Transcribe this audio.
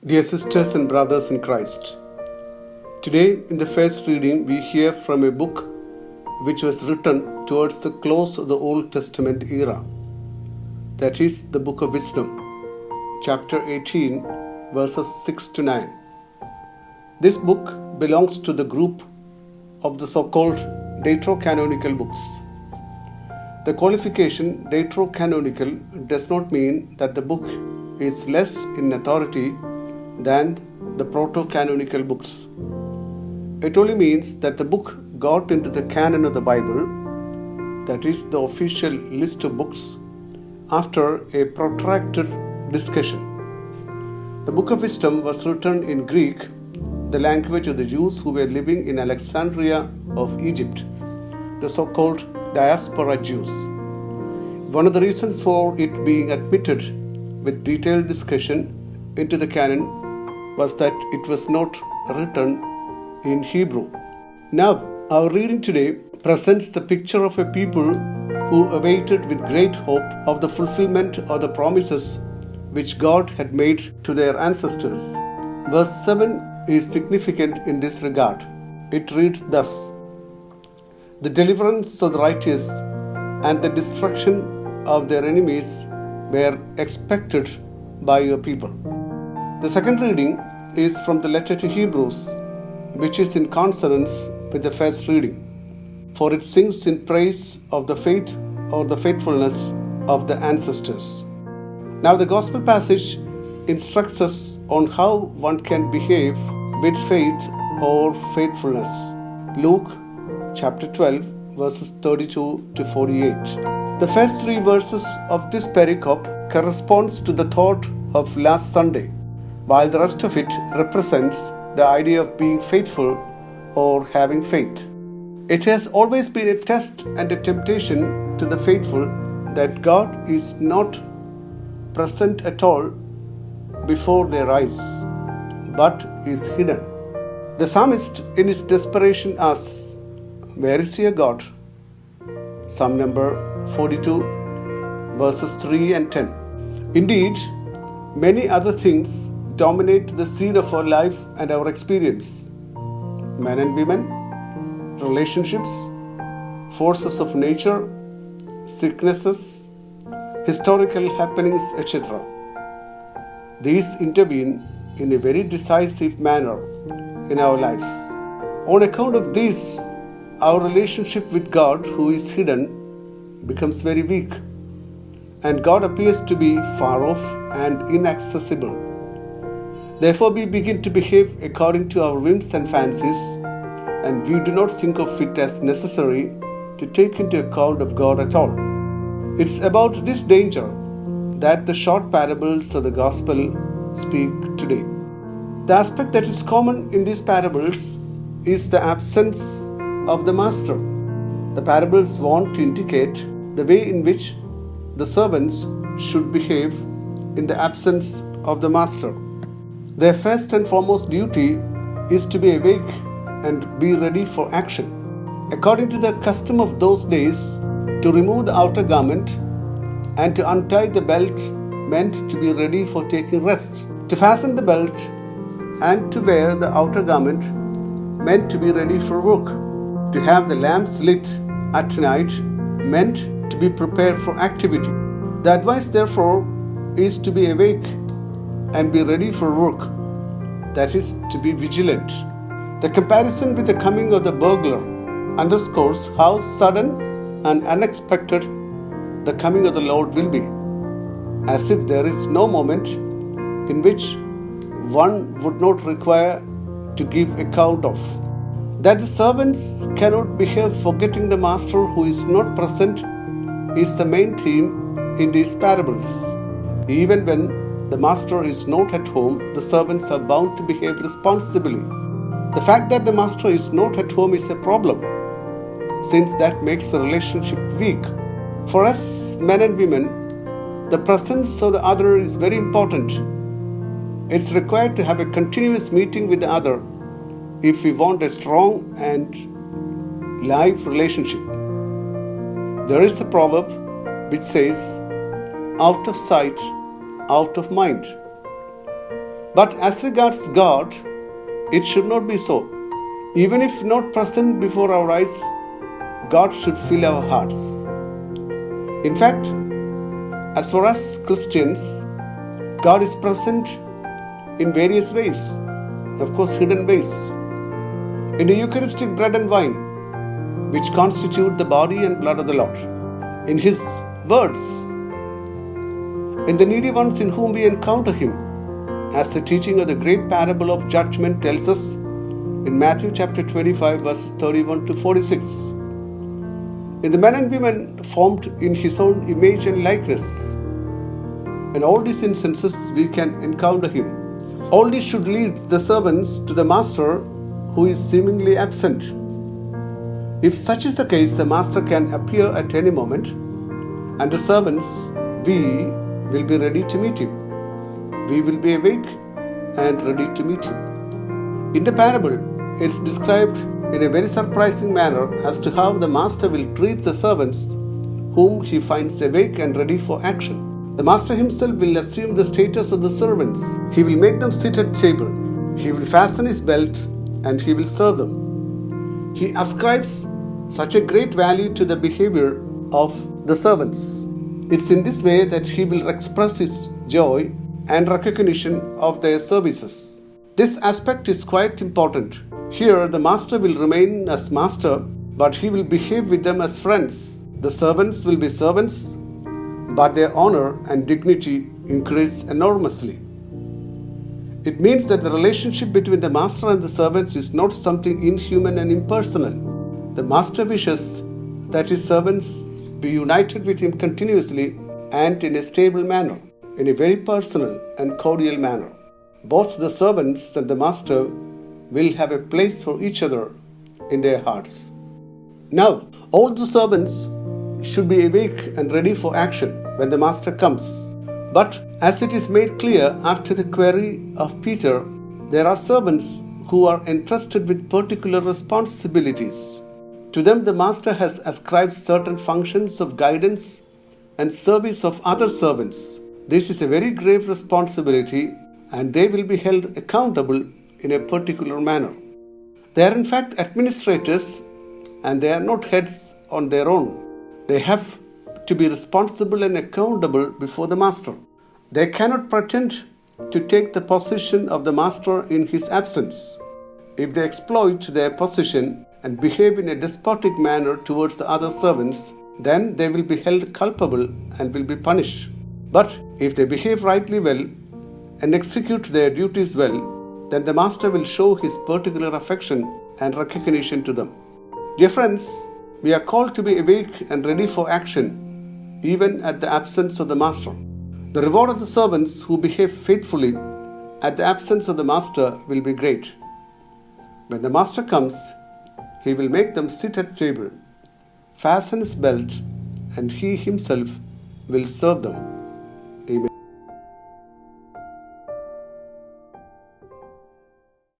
Dear sisters and brothers in Christ, today in the first reading we hear from a book which was written towards the close of the Old Testament era, that is the Book of Wisdom, chapter 18, verses 6 to 9. This book belongs to the group of the so-called deuterocanonical books. The qualification deuterocanonical does not mean that the book is less in authority than the proto-canonical books. It only means that the book got into the canon of the Bible, that is the official list of books, after a protracted discussion. The Book of Wisdom was written in Greek, the language of the Jews who were living in Alexandria of Egypt, the so-called diaspora Jews. One of the reasons for it being admitted with detailed discussion into the canon was that it was not written in Hebrew. Now, our reading today presents the picture of a people who awaited with great hope of the fulfillment of the promises which God had made to their ancestors. Verse 7 is significant in this regard. It reads thus: "The deliverance of the righteous and the destruction of their enemies were expected by your people." The second reading is from the letter to Hebrews, which is in consonance with the first reading, for it sings in praise of the faith or the faithfulness of the ancestors. Now, the gospel passage instructs us on how one can behave with faith or faithfulness. Luke chapter 12, verses 32 to 48. The first three verses of this pericope corresponds to the thought of last Sunday, while the rest of it represents the idea of being faithful or having faith. It has always been a test and a temptation to the faithful that God is not present at all before their eyes, but is hidden. The psalmist in his desperation asks, "Where is your God?" Psalm number 42, verses 3 and 10. Indeed, many other things dominate the scene of our life and our experience. Men and women, relationships, forces of nature, sicknesses, historical happenings, etc. These intervene in a very decisive manner in our lives. On account of this, our relationship with God, who is hidden, becomes very weak, and God appears to be far off and inaccessible. Therefore, we begin to behave according to our whims and fancies, and we do not think of it as necessary to take into account of God at all. It's about this danger that the short parables of the gospel speak today. The aspect that is common in these parables is the absence of the master. The parables want to indicate the way in which the servants should behave in the absence of the master. Their first and foremost duty is to be awake and be ready for action. According to the custom of those days, to remove the outer garment and to untie the belt meant to be ready for taking rest. To fasten the belt and to wear the outer garment meant to be ready for work. To have the lamps lit at night meant to be prepared for activity. The advice, therefore, is to be awake and be ready for work, that is, to be vigilant. The comparison with the coming of the burglar underscores how sudden and unexpected the coming of the Lord will be, as if there is no moment in which one would not require to give account of. That the servants cannot behave forgetting the master who is not present is the main theme in these parables. Even when the master is not at home, the servants are bound to behave responsibly. The fact that the master is not at home is a problem, since that makes the relationship weak. For us men and women, the presence of the other is very important. It's required to have a continuous meeting with the other if we want a strong and live relationship. There is a proverb which says, "Out of sight, out of mind." But as regards God, it should not be so. Even if not present before our eyes, God should fill our hearts. In fact, as for us Christians, God is present in various ways, of course hidden ways. In the Eucharistic bread and wine, which constitute the body and blood of the Lord. In His words, in the needy ones in whom we encounter Him, as the teaching of the great parable of judgment tells us in Matthew chapter 25 verses 31 to 46. In the men and women formed in His own image and likeness. In all these instances we can encounter Him. All this should lead the servants to the master who is seemingly absent. If such is the case, the master can appear at any moment, and the servants, we will be ready to meet him. We will be awake and ready to meet him. In the parable, it's described in a very surprising manner as to how the master will treat the servants whom he finds awake and ready for action. The master himself will assume the status of the servants. He will make them sit at table. He will fasten his belt and he will serve them. He ascribes such a great value to the behavior of the servants. It's in this way that he will express his joy and recognition of their services. This aspect is quite important. Here, the master will remain as master, but he will behave with them as friends. The servants will be servants, but their honor and dignity increase enormously. It means that the relationship between the master and the servants is not something inhuman and impersonal. The master wishes that his servants be united with him continuously and in a stable manner, in a very personal and cordial manner. Both the servants and the master will have a place for each other in their hearts. Now, all the servants should be awake and ready for action when the master comes. But as it is made clear after the query of Peter, there are servants who are entrusted with particular responsibilities. To them, the master has ascribed certain functions of guidance and service of other servants. This is a very grave responsibility, and they will be held accountable in a particular manner. They are in fact administrators, and they are not heads on their own. They have to be responsible and accountable before the master. They cannot pretend to take the position of the master in his absence. If they exploit their position and behave in a despotic manner towards the other servants, then they will be held culpable and will be punished. But if they behave rightly well and execute their duties well, then the master will show his particular affection and recognition to them. Dear friends, we are called to be awake and ready for action, even at the absence of the master. The reward of the servants who behave faithfully at the absence of the master will be great. When the master comes, he will make them sit at table, fasten his belt, and he himself will serve them.